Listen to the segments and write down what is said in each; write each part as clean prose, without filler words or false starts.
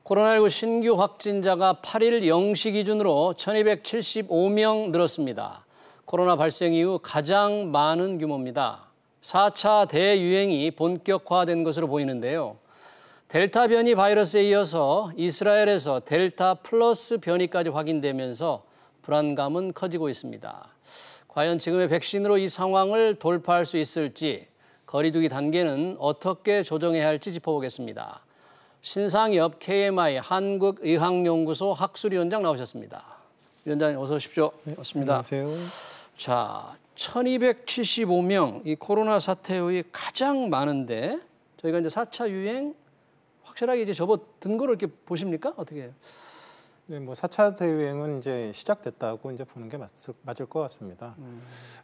코로나19 신규 확진자가 8일 0시 기준으로 1,275명 늘었습니다. 코로나 발생 이후 가장 많은 규모입니다. 4차 대유행이 본격화된 것으로 보이는데요. 델타 변이 바이러스에 이어서 이스라엘에서 델타 플러스 변이까지 확인되면서 불안감은 커지고 있습니다. 과연 지금의 백신으로 이 상황을 돌파할 수 있을지, 거리두기 단계는 어떻게 조정해야 할지 짚어보겠습니다. 신상엽 KMI 한국의학연구소 학술위원장 나오셨습니다. 위원장님 어서 오십시오. 반갑습니다. 안녕하세요. 자, 1,275명, 이 코로나 사태 후에 가장 많은데 저희가 이제 4차 유행 확실하게 이제 접어든 거로 이렇게 보십니까? 어떻게 해요? 네, 뭐 4차 대유행은 이제 시작됐다고 이제 보는 게 맞을 것 같습니다.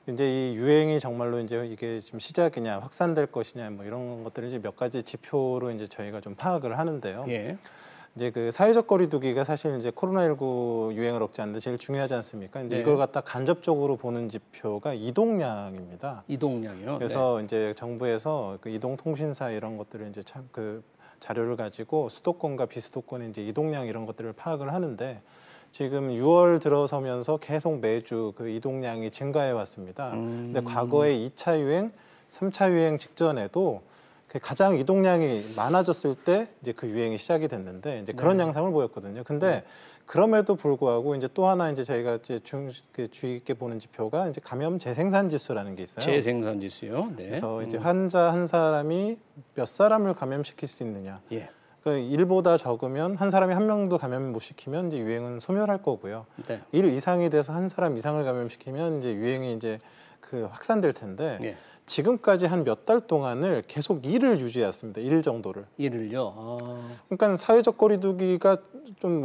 이제 이 유행이 정말로 이제 이게 좀 시작이냐, 확산될 것이냐, 뭐 이런 것들을 이제 몇 가지 지표로 이제 저희가 좀 파악을 하는데요. 예. 이제 그 사회적 거리두기가 사실 이제 코로나19 유행을 억제하는 데 제일 중요하지 않습니까? 근데 네. 이걸 갖다 간접적으로 보는 지표가 이동량입니다. 이동량이요. 그래서 이제 정부에서 그 이동통신사 이런 것들을 이제 참 그 자료를 가지고 수도권과 비수도권의 이제 이동량 이런 것들을 파악을 하는데 지금 6월 들어서면서 계속 매주 그 이동량이 증가해 왔습니다. 근데 과거에 2차 유행, 3차 유행 직전에도 그 가장 이동량이 많아졌을 때 이제 그 유행이 시작이 됐는데 이제 그런 양상을 보였거든요. 근데 그럼에도 불구하고 이제 또 하나 이제 저희가 이제 주의 깊게 보는 지표가 이제 감염 재생산 지수라는 게 있어요. 재생산 지수요. 네. 그래서 이제 환자 한 사람이 몇 사람을 감염시킬 수 있느냐. 예. 그 1보다 적으면 한 사람이 한 명도 감염 못 시키면 이제 유행은 소멸할 거고요. 네. 1 이상이 돼서 한 사람 이상을 감염시키면 이제 유행이 이제 그 확산될 텐데 예. 지금까지 한 몇 달 동안을 계속 1을 유지했습니다. 1 정도를. 이를요. 아. 그러니까 사회적 거리두기가 좀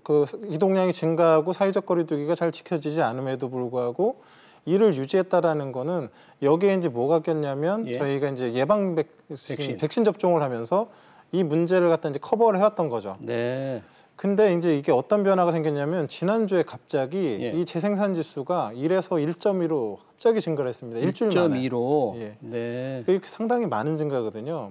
그 이동량이 증가하고 사회적 거리두기가 잘 지켜지지 않음에도 불구하고 이를 유지했다라는 거는 여기에 이제 뭐가 꼈냐면 예. 저희가 이제 예방 백신 접종을 하면서 이 문제를 갖다 이제 커버를 해왔던 거죠. 네. 근데 이제 이게 어떤 변화가 생겼냐면 지난주에 갑자기 예. 이 재생산 지수가 1에서 1.2로 갑자기 증가를 했습니다. 일주일 만에. 1.2로. 예. 네. 이게 상당히 많은 증가거든요.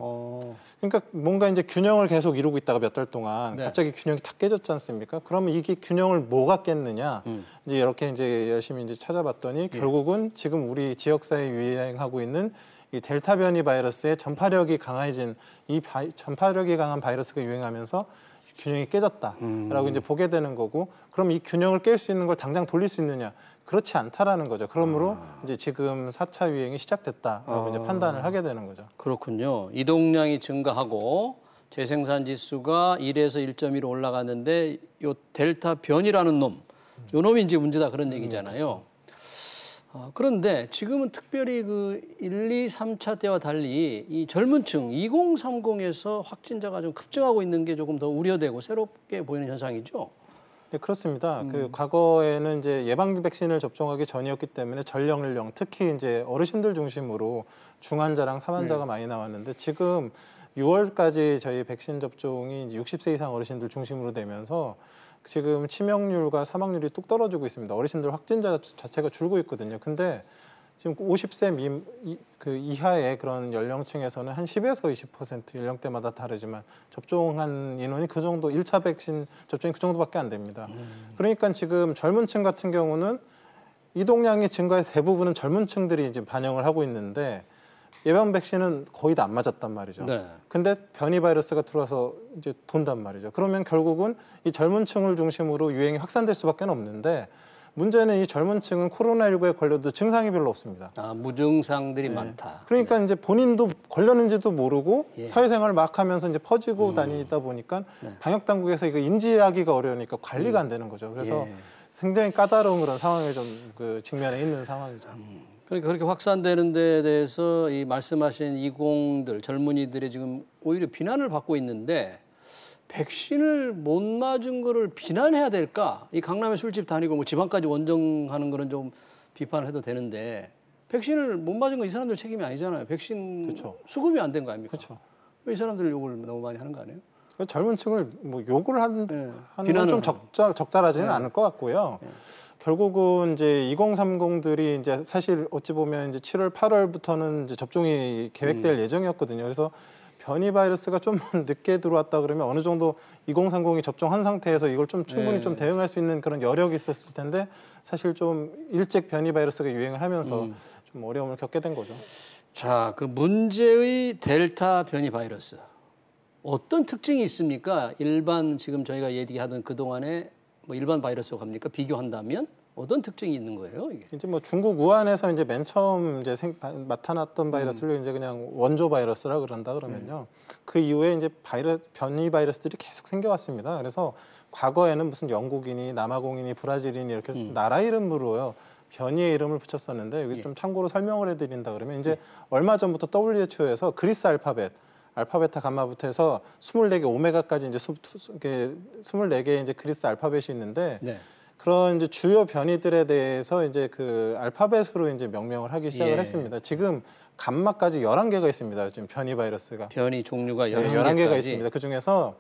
그러니까 뭔가 이제 균형을 계속 이루고 있다가 몇 달 동안 네. 갑자기 균형이 탁 깨졌지 않습니까? 그러면 이게 균형을 뭐가 깼느냐? 이제 이렇게 이제 열심히 이제 찾아봤더니 결국은 지금 우리 지역사회에 유행하고 있는 이 델타 변이 바이러스의 전파력이 강해진 전파력이 강한 바이러스가 유행하면서 균형이 깨졌다라고 이제 보게 되는 거고, 그럼 이 균형을 깰 수 있는 걸 당장 돌릴 수 있느냐? 그렇지 않다라는 거죠. 그러므로 이제 지금 4차 유행이 시작됐다라고 이제 판단을 하게 되는 거죠. 그렇군요. 이동량이 증가하고 재생산 지수가 1에서 1.2로 올라갔는데 요 델타 변이라는 요 놈이 이제 문제다 그런 얘기잖아요. 그런데 지금은 특별히 그 1, 2, 3차 때와 달리 이 젊은 층 2030에서 확진자가 좀 급증하고 있는 게 조금 더 우려되고 새롭게 보이는 현상이죠. 네, 그렇습니다. 그 과거에는 이제 예방 백신을 접종하기 전이었기 때문에 전령령 특히 이제 어르신들 중심으로 중환자랑 사환자가 많이 나왔는데 지금 6월까지 저희 백신 접종이 이제 60세 이상 어르신들 중심으로 되면서 지금 치명률과 사망률이 뚝 떨어지고 있습니다. 어르신들 확진자 자체가 줄고 있거든요. 근데 지금 50세 이하의 그런 연령층에서는 한 10에서 20% 연령대마다 다르지만 접종한 인원이 그 정도 1차 백신 접종이 그 정도밖에 안 됩니다. 그러니까 지금 젊은 층 같은 경우는 이동량이 증가해서 대부분은 젊은 층들이 이제 반영을 하고 있는데 예방 백신은 거의 다 안 맞았단 말이죠. 네. 근데 변이 바이러스가 들어와서 이제 돈단 말이죠. 그러면 결국은 이 젊은 층을 중심으로 유행이 확산될 수밖에 없는데 문제는 이 젊은 층은 코로나19에 걸려도 증상이 별로 없습니다. 무증상들이 많다. 그러니까 이제 본인도 걸렸는지도 모르고 예. 사회생활을 막 하면서 이제 퍼지고 다니다 보니까 방역 당국에서 이거 인지하기가 어려우니까 관리가 안 되는 거죠. 그래서 굉장히 까다로운 그런 상황에 좀 그 직면해 있는 상황이죠. 그러니까 그렇게 확산되는 데 대해서 이 말씀하신 젊은이들이 지금 오히려 비난을 받고 있는데 백신을 못 맞은 거를 비난해야 될까? 이 강남에 술집 다니고 뭐 지방까지 원정하는 거는 좀 비판을 해도 되는데 백신을 못 맞은 건 이 사람들 책임이 아니잖아요. 백신 그쵸. 수급이 안 된 거 아닙니까? 그렇죠. 왜 이 사람들 욕을 너무 많이 하는 거 아니에요? 젊은 층을 뭐 욕을 하는 비난을 건 좀 적절하지는 않을 것 같고요. 결국은 이제 2030들이 이제 사실 어찌 보면 이제 7월, 8월부터는 이제 접종이 계획될 예정이었거든요. 그래서 변이 바이러스가 좀 늦게 들어왔다 그러면 어느 정도 2030이 접종한 상태에서 이걸 좀 충분히 좀 대응할 수 있는 그런 여력이 있었을 텐데 사실 좀 일찍 변이 바이러스가 유행을 하면서 좀 어려움을 겪게 된 거죠. 자, 그 문제의 델타 변이 바이러스 어떤 특징이 있습니까? 일반 지금 저희가 얘기하던 그동안에 뭐 일반 바이러스와 갑니까? 비교한다면 어떤 특징이 있는 거예요, 이게? 이제 뭐 중국 우한에서 이제 맨 처음 이제 나타났던 바이러스를 이제 그냥 원조 바이러스라 그런다 그러면요. 그 이후에 이제 변이 바이러스들이 계속 생겨왔습니다. 그래서 과거에는 무슨 영국인이, 남아공인이, 브라질인이 이렇게 나라 이름으로요. 변이의 이름을 붙였었는데 여기 좀 참고로 설명을 해드린다 그러면 이제 얼마 전부터 WHO에서 그리스 알파베타 감마부터 해서 24개 오메가까지 이제 24개의 이제 그리스 알파벳이 있는데 그런 이제 주요 변이들에 대해서 이제 그 알파벳으로 이제 명명을 하기 시작을 했습니다. 지금 감마까지 11개가 있습니다. 지금 변이 바이러스가. 변이 종류가 11개가 있습니다. 그 중에서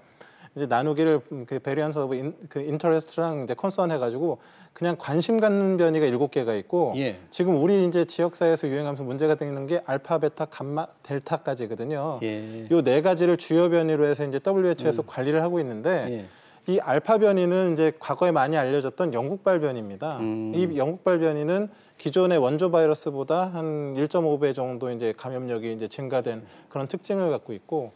이제 나누기를 그 베리언스 오브 인터레스트랑 이제 컨선 해가지고 그냥 관심 갖는 변이가 7개가 있고 지금 우리 이제 지역사회에서 유행하면서 문제가 되는 게 알파, 베타, 감마, 델타까지거든요. 요 4가지를 주요 변이로 해서 이제 WHO에서 관리를 하고 있는데 이 알파 변이는 이제 과거에 많이 알려졌던 영국발 변이입니다. 이 영국발 변이는 기존의 원조 바이러스보다 한 1.5배 정도 이제 감염력이 이제 증가된 그런 특징을 갖고 있고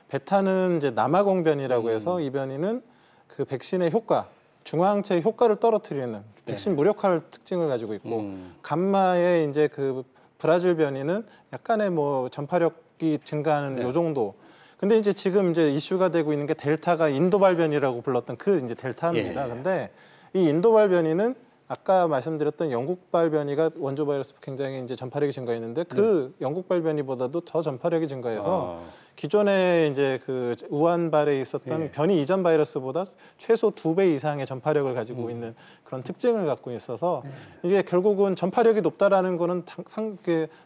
베타는 이제 남아공 변이라고 해서 이 변이는 그 백신의 효과, 중화항체의 효과를 떨어뜨리는 백신 무력화를 특징을 가지고 있고 감마의 이제 그 브라질 변이는 약간의 뭐 전파력이 증가하는 요 정도. 근데 이제 지금 이제 이슈가 되고 있는 게 델타가 인도발 변이라고 불렀던 그 이제 델타입니다. 근데 이 인도발 변이는 아까 말씀드렸던 영국발 변이가 원조 바이러스 굉장히 이제 전파력이 증가했는데 그 영국발 변이보다도 더 전파력이 증가해서 기존에 이제 그 우한발에 있었던 변이 이전 바이러스보다 최소 2배 이상의 전파력을 가지고 있는 그런 특징을 갖고 있어서 이게 결국은 전파력이 높다라는 거는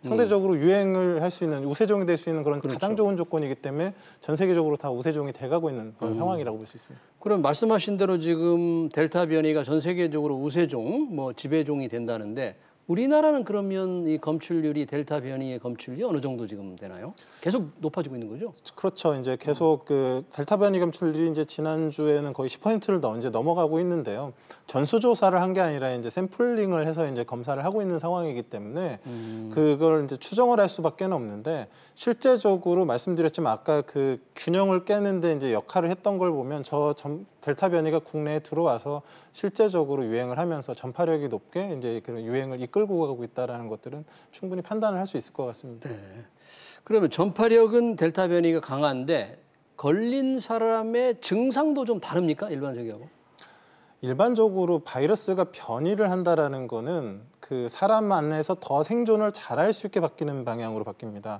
상대적으로 유행을 할 수 있는 우세종이 될 수 있는 그런 가장 좋은 조건이기 때문에 전 세계적으로 다 우세종이 돼가고 있는 그런 상황이라고 볼 수 있습니다. 그럼 말씀하신 대로 지금 델타 변이가 전 세계적으로 우세종, 뭐 지배종이 된다는데 우리나라는 그러면 이 검출률이 델타 변이의 검출률이 어느 정도 지금 되나요? 계속 높아지고 있는 거죠? 그렇죠. 이제 계속 그 델타 변이 검출률이 이제 지난주에는 거의 10%를 이제 넘어가고 있는데요. 전수조사를 한 게 아니라 이제 샘플링을 해서 이제 검사를 하고 있는 상황이기 때문에 그걸 이제 추정을 할 수밖에 없는데 실제적으로 말씀드렸지만 아까 그 균형을 깨는데 이제 역할을 했던 걸 보면 델타 변이가 국내에 들어와서 실제적으로 유행을 하면서 전파력이 높게 이제 그 유행을 이끌고 가고 있다라는 것들은 충분히 판단을 할 수 있을 것 같습니다. 그러면 전파력은 델타 변이가 강한데 걸린 사람의 증상도 좀 다릅니까? 일반적이하고? 일반적으로 바이러스가 변이를 한다라는 거는 그 사람 안에서 더 생존을 잘할 수 있게 바뀌는 방향으로 바뀝니다.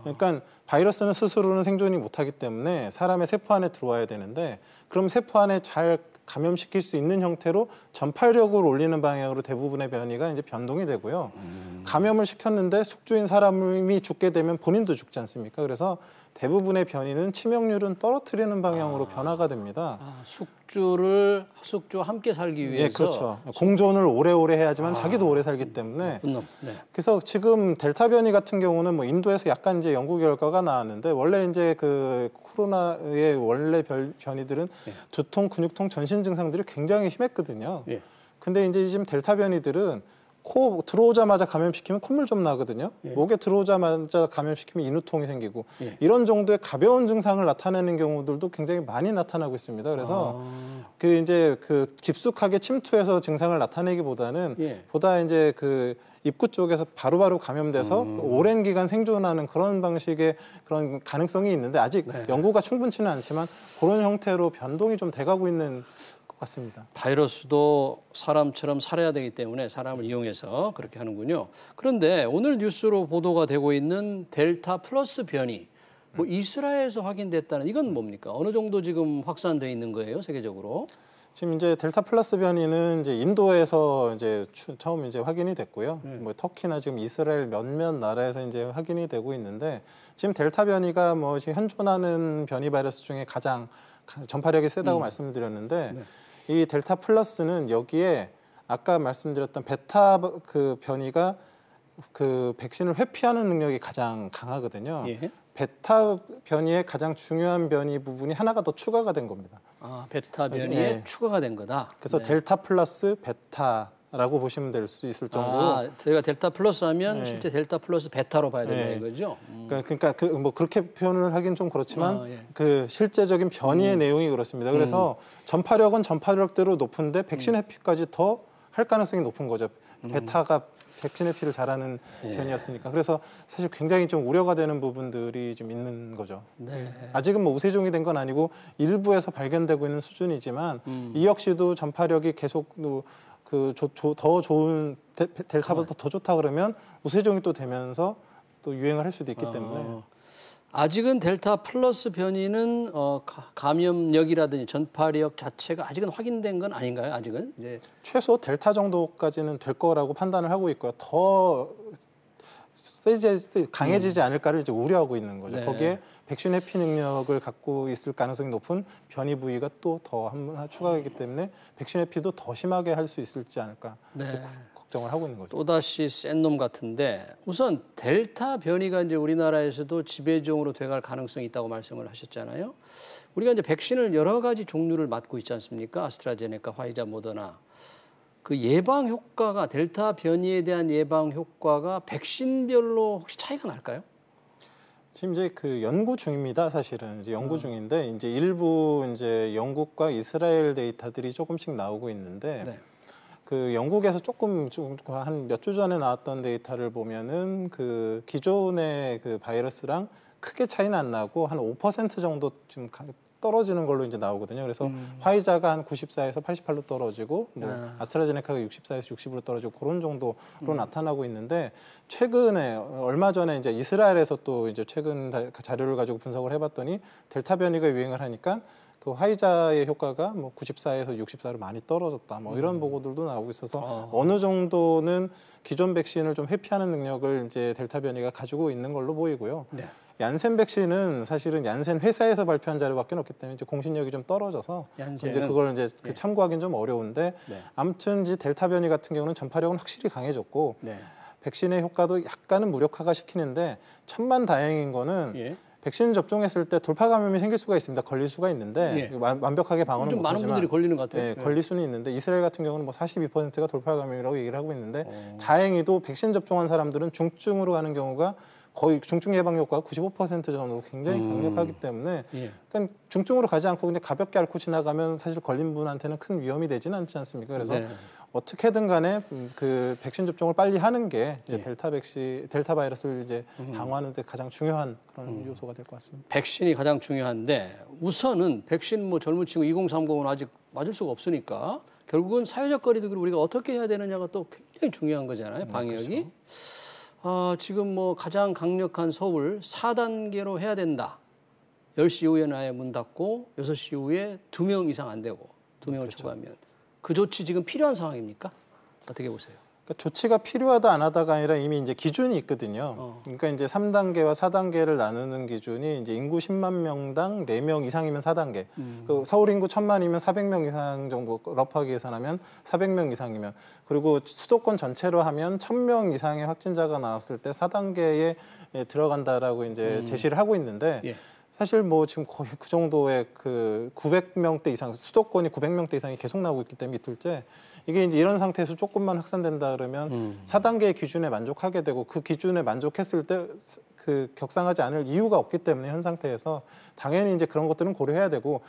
그러니까 바이러스는 스스로는 생존이 못하기 때문에 사람의 세포 안에 들어와야 되는데 그럼 세포 안에 잘 감염시킬 수 있는 형태로 전파력을 올리는 방향으로 대부분의 변이가 이제 변동이 되고요. 감염을 시켰는데 숙주인 사람이 죽게 되면 본인도 죽지 않습니까? 그래서 대부분의 변이는 치명률은 떨어뜨리는 방향으로 변화가 됩니다. 숙주와 함께 살기 위해서. 그렇죠. 공존을 오래오래 해야지만 자기도 오래 살기 때문에. 그래서 지금 델타 변이 같은 경우는 뭐 인도에서 약간 이제 연구 결과가 나왔는데 원래 이제 그 코로나의 원래 변이들은 두통, 근육통, 전신 증상들이 굉장히 심했거든요. 근데 이제 지금 델타 변이들은 코 들어오자마자 감염시키면 콧물 좀 나거든요. 목에 들어오자마자 감염시키면 인후통이 생기고 이런 정도의 가벼운 증상을 나타내는 경우들도 굉장히 많이 나타나고 있습니다. 그래서 그 이제 그 깊숙하게 침투해서 증상을 나타내기보다는 보다 이제 그 입구 쪽에서 바로바로 감염돼서 오랜 기간 생존하는 그런 방식의 그런 가능성이 있는데 아직 연구가 충분치는 않지만 그런 형태로 변동이 좀 돼가고 있는 같습니다. 바이러스도 사람처럼 살아야 되기 때문에 사람을 이용해서 그렇게 하는군요. 그런데 오늘 뉴스로 보도가 되고 있는 델타 플러스 변이, 뭐 이스라엘에서 확인됐다는 이건 뭡니까? 어느 정도 지금 확산돼 있는 거예요, 세계적으로? 지금 이제 델타 플러스 변이는 이제 인도에서 이제 처음 이제 확인이 됐고요. 뭐 터키나 지금 이스라엘 몇몇 나라에서 이제 확인이 되고 있는데 지금 델타 변이가 뭐 지금 현존하는 변이 바이러스 중에 가장 전파력이 세다고 말씀을 드렸는데 이 델타 플러스는 여기에 아까 말씀드렸던 베타 그 변이가 그 백신을 회피하는 능력이 가장 강하거든요. 베타 변이의 가장 중요한 변이 부분이 하나가 더 추가가 된 겁니다. 아, 베타 변이에 네. 추가가 된 거다. 그래서 네. 델타 플러스 베타라고 보시면 될 수 있을 정도로. 아, 저희가 델타 플러스 하면 네. 실제 델타 플러스 베타로 봐야 된다 네. 이거죠. 그러니까 뭐 그렇게 표현을 하긴 좀 그렇지만 예. 그 실제적인 변이의 내용이 그렇습니다. 그래서 전파력은 전파력대로 높은데 백신 회피까지 더 할 가능성이 높은 거죠. 베타가 백신 회피를 잘하는 변이였으니까. 그래서 사실 굉장히 좀 우려가 되는 부분들이 좀 있는 거죠. 네. 아직은 뭐 우세종이 된 건 아니고 일부에서 발견되고 있는 수준이지만 이 역시도 전파력이 계속 더 좋은 델타보다 더 좋다 그러면 우세종이 또 되면서 또 유행을 할 수도 있기 때문에. 아직은 델타 플러스 변이는 감염력이라든지 전파력 자체가 아직은 확인된 건 아닌가요? 아직은 이제 최소 델타 정도까지는 될 거라고 판단을 하고 있고요. 더 강해지지 않을까를 이제 우려하고 있는 거죠. 네. 거기에 백신 회피 능력을 갖고 있을 가능성이 높은 변이 부위가 또 더 한 추가하기 때문에 백신 회피도 더 심하게 할 수 있을지 않을까 네. 걱정을 하고 있는 거죠. 또다시 센 놈 같은데 우선 델타 변이가 이제 우리나라에서도 지배종으로 돼갈 가능성이 있다고 말씀을 하셨잖아요. 우리가 이제 백신을 여러 가지 종류를 맞고 있지 않습니까? 아스트라제네카, 화이자, 모더나. 그 예방 효과가 델타 변이에 대한 예방 효과가 백신별로 혹시 차이가 날까요? 지금 이제 그 연구 중입니다. 사실은 이제 연구 중인데 이제 일부 이제 영국과 이스라엘 데이터들이 조금씩 나오고 있는데 네. 그 영국에서 조금 한 몇 주 전에 나왔던 데이터를 보면은 그 기존의 그 바이러스랑 크게 차이는 안 나고 한 5% 정도 지금 떨어지는 걸로 이제 나오거든요. 그래서 화이자가 한 94에서 88로 떨어지고 뭐 아스트라제네카가 64에서 60으로 떨어지고 그런 정도로 나타나고 있는데 최근에 얼마 전에 이제 이스라엘에서 또 이제 최근 자료를 가지고 분석을 해봤더니 델타 변이가 유행을 하니까 그 화이자의 효과가 뭐 94에서 64로 많이 떨어졌다. 뭐 이런 보고들도 나오고 있어서 어느 정도는 기존 백신을 좀 회피하는 능력을 이제 델타 변이가 가지고 있는 걸로 보이고요. 네. 얀센 백신은 사실은 얀센 회사에서 발표한 자료밖에 없기 때문에 이제 공신력이 좀 떨어져서 얀센은? 이제 그걸 이제 네. 참고하기는 좀 어려운데 네. 아무튼 이제 델타 변이 같은 경우는 전파력은 확실히 강해졌고 네. 백신의 효과도 약간은 무력화가 시키는데 천만다행인 거는 예. 백신 접종했을 때 돌파 감염이 생길 수가 있습니다. 걸릴 수가 있는데 예. 완벽하게 방어는 좀 많은 못하지만 분들이 걸리는 것 같아요. 네, 예. 걸릴 수는 있는데 이스라엘 같은 경우는 뭐 42%가 돌파 감염이라고 얘기를 하고 있는데 다행히도 백신 접종한 사람들은 중증으로 가는 경우가 거의 중증 예방 효과가 95% 정도 굉장히 강력하기 때문에 예. 그러니까 중증으로 가지 않고 그냥 가볍게 앓고 지나가면 사실 걸린 분한테는 큰 위험이 되지는 않지 않습니까? 그래서 네. 어떻게든 간에 그 백신 접종을 빨리 하는 게 이제 예. 델타 바이러스를 이제 방어하는 데 가장 중요한 그런 요소가 될 것 같습니다. 백신이 가장 중요한데 우선은 백신 뭐 젊은 친구 2030은 아직 맞을 수가 없으니까 결국은 사회적 거리두기를 우리가 어떻게 해야 되느냐가 또 굉장히 중요한 거잖아요. 방역이. 그렇죠. 지금 뭐 가장 강력한 서울 4단계로 해야 된다. 10시 이후에는 아예 문 닫고 6시 이후에 2명 이상 안 되고 2명을 그렇죠. 초과하면 그 조치 지금 필요한 상황입니까? 어떻게 보세요? 그러니까 조치가 필요하다 안 하다가 아니라 이미 이제 기준이 있거든요. 그러니까 이제 3단계와 4단계를 나누는 기준이 이제 인구 10만 명당 4명 이상이면 4단계. 그 서울 인구 1000만이면 400명 이상 정도 러프하게 계산하면 400명 이상이면 그리고 수도권 전체로 하면 1000명 이상의 확진자가 나왔을 때 4단계에 들어간다라고 이제 제시를 하고 있는데 예. 사실 뭐 지금 거의 그 정도의 그 900명대 이상 수도권이 900명대 이상이 계속 나오고 있기 때문에 이틀째 이게 이제 이런 상태에서 조금만 확산된다 그러면 4단계 기준에 만족하게 되고 그 기준에 만족했을 때 그 격상하지 않을 이유가 없기 때문에 현 상태에서 당연히 이제 그런 것들은 고려해야 되고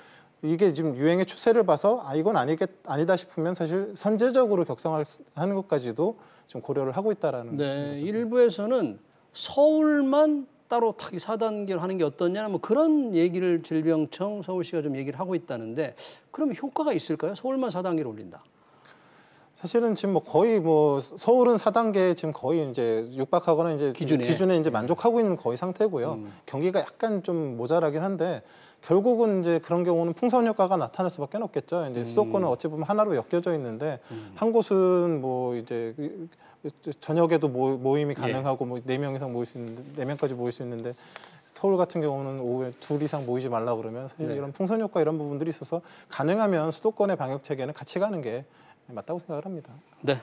이게 지금 유행의 추세를 봐서 이건 아니다 싶으면 사실 선제적으로 격상하는 것까지도 좀 고려를 하고 있다라는. 네, 일부에서는 서울만 따로 타기 4단계로 하는 게 어떠냐 뭐 그런 얘기를 질병청 서울시가 좀 얘기를 하고 있다는데 그럼 효과가 있을까요? 서울만 4단계로 올린다. 사실은 지금 뭐 거의 뭐 서울은 4단계 지금 거의 이제 육박하거나 이제 기준에 이제 만족하고 있는 거의 상태고요. 경기가 약간 좀 모자라긴 한데 결국은 이제 그런 경우는 풍선 효과가 나타날 수밖에 없겠죠. 이제 수도권은 어찌 보면 하나로 엮여져 있는데 한 곳은 뭐 이제 저녁에도 모임이 가능하고 뭐 4명 이상 모일 수 있는데 4명까지 모일 수 있는데 서울 같은 경우는 오후에 2 이상 모이지 말라 그러면 사실 이런 풍선 효과 이런 부분들이 있어서 가능하면 수도권의 방역 체계는 같이 가는 게 맞다고 생각을 합니다. 네.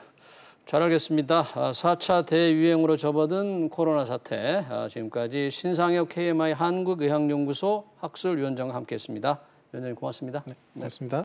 잘 알겠습니다. 4차 대유행으로 접어든 코로나 사태, 지금까지 신상혁 KMI 한국의학연구소 학술위원장과 함께했습니다. 위원장님 고맙습니다. 네, 고맙습니다.